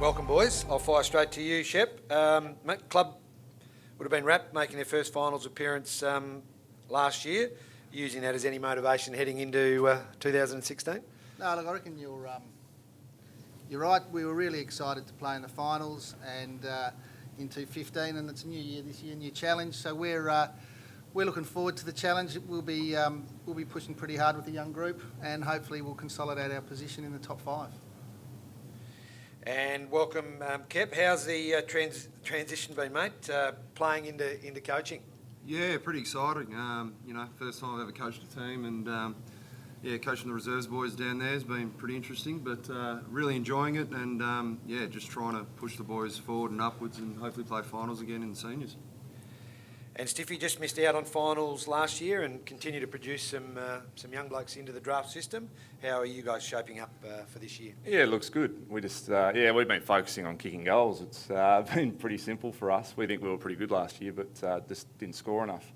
Welcome, boys. I'll fire straight to you, Shep. Club would have been wrapped, making their first finals appearance last year, using that as any motivation heading into 2016? No, look, I reckon you're right. We were really excited to play in the finals and into 15, and it's a new year this year, new challenge. So we're looking forward to the challenge. We'll be pushing pretty hard with the young group, and hopefully we'll consolidate our position in the top 5. And welcome, Kep. How's the transition been, mate? Playing into coaching. Yeah, pretty exciting. First time I've ever coached a team, and coaching the reserves boys down there has been pretty interesting. But really enjoying it, and just trying to push the boys forward and upwards, and hopefully play finals again in the seniors. And Stiffy just missed out on finals last year and continue to produce some young blokes into the draft system. How are you guys shaping up for this year? Yeah, it looks good. We just we've been focusing on kicking goals. It's been pretty simple for us. We think we were pretty good last year, but just didn't score enough.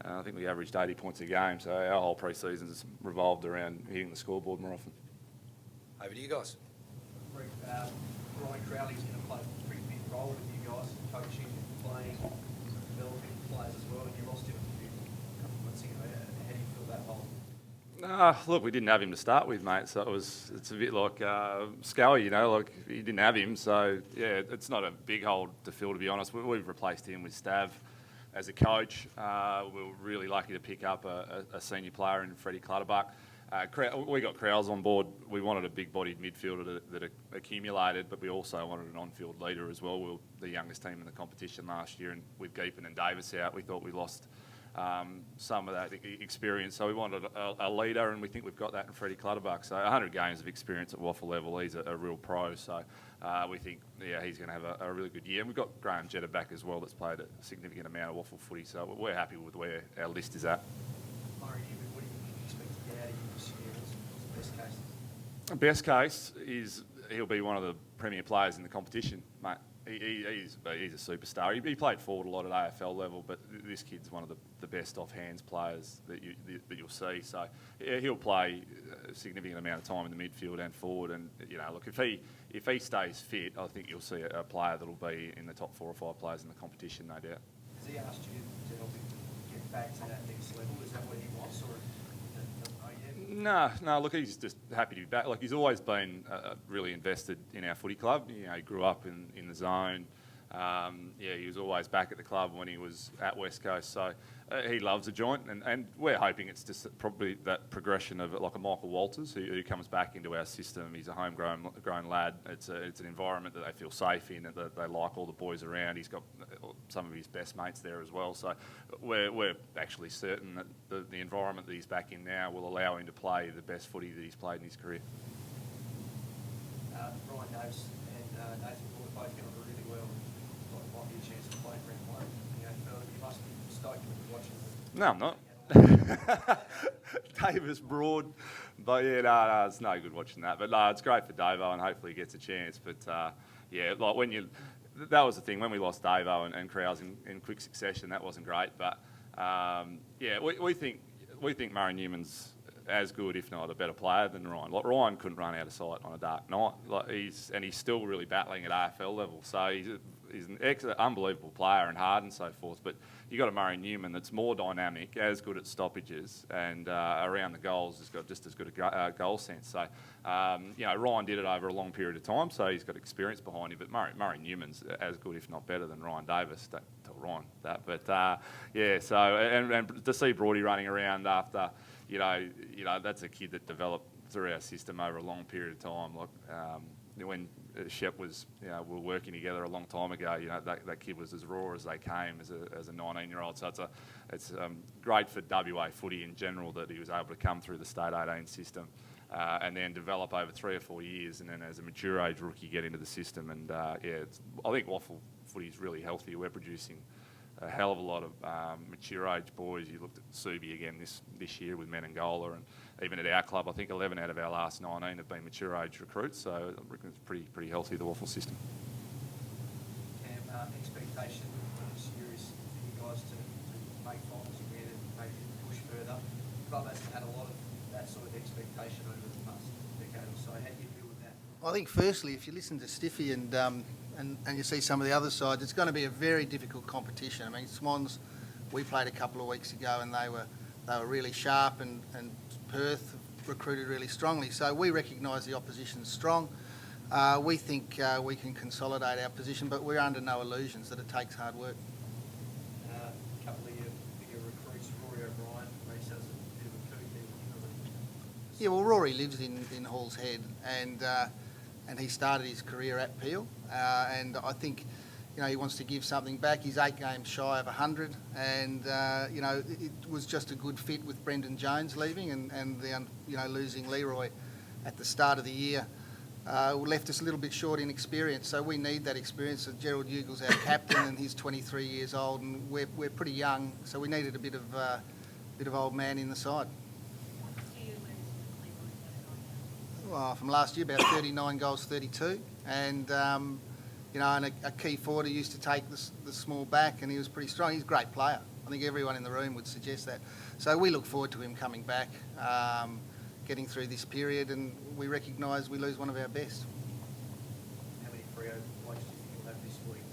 I think we averaged 80 points a game, so our whole pre-season has revolved around hitting the scoreboard more often. Over to you guys. Ryan Crowley's going to play a pretty big role with you guys, coaching, playing, developing players as well, and you lost him a couple of months ago. How do you feel that whole? Look, we didn't have him to start with, mate, so it's a bit like Scully, like you didn't have him, so yeah, it's not a big hole to fill, to be honest. We've replaced him with Stav as a coach. We were really lucky to pick up a senior player in Freddie Clutterbuck. We got Crowles on board. We wanted a big-bodied midfielder that accumulated, but we also wanted an on-field leader as well. We were the youngest team in the competition last year, and with Geepan and Davis out, we thought we lost some of that experience. So we wanted a leader, and we think we've got that in Freddie Clutterbuck. So 100 games of experience at WAFL level. He's a real pro. So we think, he's going to have a really good year. And we've got Graham Jetta back as well, that's played a significant amount of WAFL footy. So we're happy with where our list is at. What do you expect to get out of you this year? What's the best case? Best case is he'll be one of the premier players in the competition, mate. He's a superstar. He played forward a lot at AFL level, but this kid's one of the best off-hands players that you'll see. So he'll play a significant amount of time in the midfield and forward. And look, if he stays fit, I think you'll see a player that'll be in the top 4 or 5 players in the competition, no doubt. Has he asked you to help him get back to that next level? Is that what he wants, or? No, look, he's just happy to be back. Like, he's always been really invested in our footy club. He grew up in the zone. He was always back at the club when he was at West Coast. So he loves the joint, and we're hoping it's just probably that progression of like a Michael Walters who comes back into our system. He's a homegrown lad. It's an environment that they feel safe in, and that they like all the boys around. He's got some of his best mates there as well. So we're actually certain that the environment that he's back in now will allow him to play the best footy that he's played in his career. Ryan Davis and Nathan Ward both get on really well. Might be a chance to play grand one. You must be stoked when you're watching. No, I'm not. Davis Broad, but it's no good watching that. But no, it's great for Davo, and hopefully he gets a chance. But that was the thing when we lost Davo and Krause in quick succession. That wasn't great. But we think Murray Newman's as good, if not a better player than Ryan. Like, Ryan couldn't run out of sight on a dark night. He's still really battling at AFL level. So he's an unbelievable player and hard and so forth. But you got a Murray Newman that's more dynamic, as good at stoppages, and around the goals has got just as good a goal sense. So Ryan did it over a long period of time, so he's got experience behind him. But Murray Newman's as good, if not better, than Ryan Davis. Don't tell Ryan that. But So and to see Broady running around after. That's a kid that developed through our system over a long period of time. Like when Shep was, we were working together a long time ago. That kid was as raw as they came as a 19-year-old. So it's great for WA footy in general that he was able to come through the State 18 system and then develop over 3 or 4 years, and then as a mature age rookie get into the system. And I think WAFL footy is really healthy. We're producing a hell of a lot of mature age boys. You looked at Subi again this year with Menangola, and even at our club, I think 11 out of our last 19 have been mature age recruits. So I reckon it's pretty healthy, the WAFL system. Cam, expectation this year is for you guys to make finals again and maybe push further. The club hasn't had a lot of that sort of expectation over the past decade or so. How do you feel with that? I think firstly, if you listen to Stiffy and you see some of the other sides, it's going to be a very difficult competition. I mean, Swans, we played a couple of weeks ago and they were really sharp, and Perth recruited really strongly. So we recognise the opposition's strong. We think we can consolidate our position, but we're under no illusions that it takes hard work. A couple of your bigger recruits, Rory O'Brien, Reece has a bit of a coup there. Yeah, well, Rory lives in Hall's Head, and he started his career at Peel, and I think, he wants to give something back. He's 8 games shy of 100, and it was just a good fit with Brendan Jones leaving, and losing Leroy at the start of the year left us a little bit short in experience. So we need that experience. So Gerald Ugle's our captain, and he's 23 years old, and we're pretty young, so we needed a bit of old man in the side. Well, from last year, about 39 goals, 32, and and a key forward who used to take the small back, and he was pretty strong. He's a great player. I think everyone in the room would suggest that. So we look forward to him coming back, getting through this period, and we recognise we lose one of our best. How many Freo blokes do you think you'll have this week?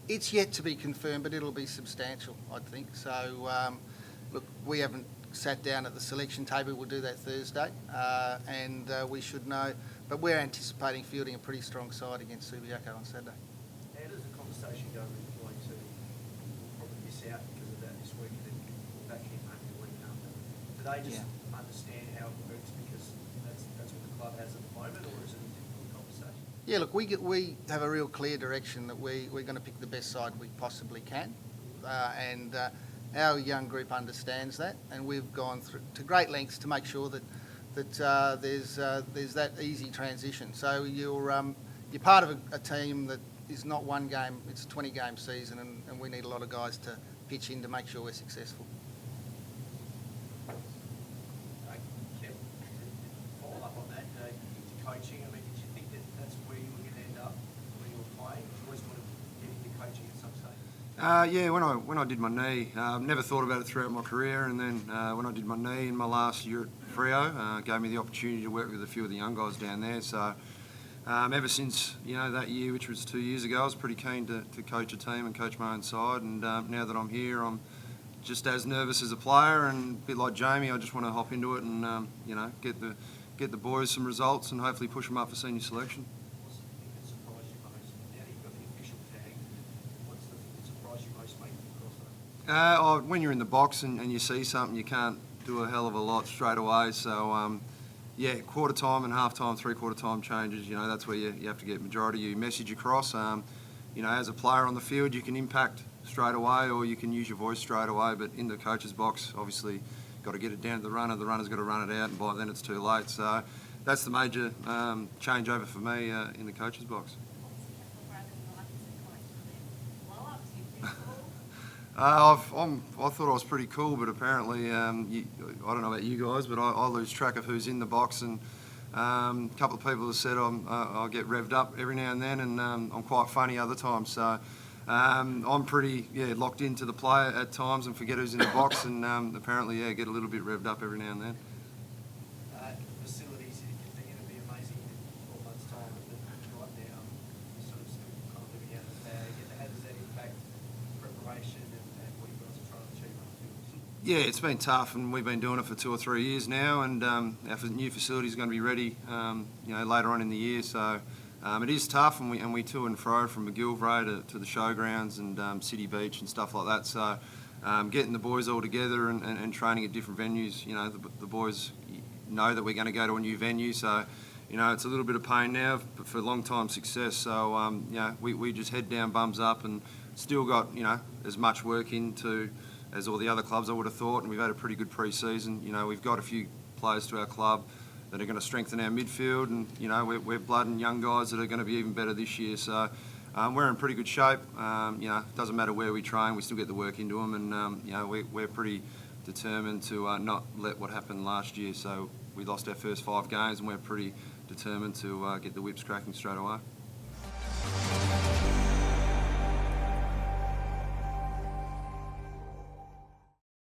It's yet to be confirmed, but it'll be substantial, I think. So, look, we haven't sat down at the selection table. We'll do that Thursday, and we should know. But we're anticipating fielding a pretty strong side against Subiaco on Saturday. How does the conversation go with blokes who will probably miss out because of that this week, and then back in maybe the week after? Do they just understand how it works because that's what the club has at the moment, or is it a difficult conversation? Yeah, look, we have a real clear direction that we're going to pick the best side we possibly can, and our young group understands that, and we've gone through to great lengths to make sure that there's that easy transition. So you're part of a team that is not one game; it's a 20-game season, and we need a lot of guys to pitch in to make sure we're successful. Kev, follow up on that, into coaching. I mean, did you think that that's where you were going to end up when you were playing? Did you always want to get into coaching at some stage? Yeah, when I did my knee, never thought about it throughout my career, and then when I did my knee in my last year at Freo, gave me the opportunity to work with a few of the young guys down there. So ever since that year, which was 2 years ago, I was pretty keen to coach a team and coach my own side. And now that I'm here, I'm just as nervous as a player, and a bit like Jamie, I just want to hop into it and get the boys some results and hopefully push them up for senior selection. What's the thing that surprised you most? Now that you've got the official tag, what's the thing that surprised you most making the crossover? When you're in the box and you see something, you can't do a hell of a lot straight away. So, quarter time and half time, three-quarter time changes, that's where you have to get majority of your message across. As a player on the field, you can impact straight away or you can use your voice straight away, but in the coach's box, obviously, got to get it down to the runner's got to run it out, and by then it's too late. So that's the major changeover for me in the coach's box. I thought I was pretty cool, but apparently, I don't know about you guys, but I lose track of who's in the box, and a couple of people have said I'll get revved up every now and then, and I'm quite funny other times. So I'm pretty locked into the play at times and forget who's in the box, and apparently get a little bit revved up every now and then. Facilities, you think it'll be amazing in 4 months' time, but right now you're sort of still kind of living out of the bag. How does that impact preparation and what you guys are trying to achieve on the field? Yeah, it's been tough, and we've been doing it for 2 or 3 years now, and our new facility is going to be ready, later on in the year. So it is tough, and we to and fro from McGillivray to the showgrounds and City Beach and stuff like that. So getting the boys all together and training at different venues, the boys know that we're going to go to a new venue. So it's a little bit of pain now, but for long-time success. So we just head down, bums up, and still got as much work into as all the other clubs, I would have thought, and we've had a pretty good pre-season. We've got a few players to our club that are going to strengthen our midfield, and we're blood and young guys that are going to be even better this year. So we're in pretty good shape. It doesn't matter where we train, we still get the work into them, and we're pretty determined to not let what happened last year. So we lost our first 5 games, and we're pretty determined to get the whips cracking straight away.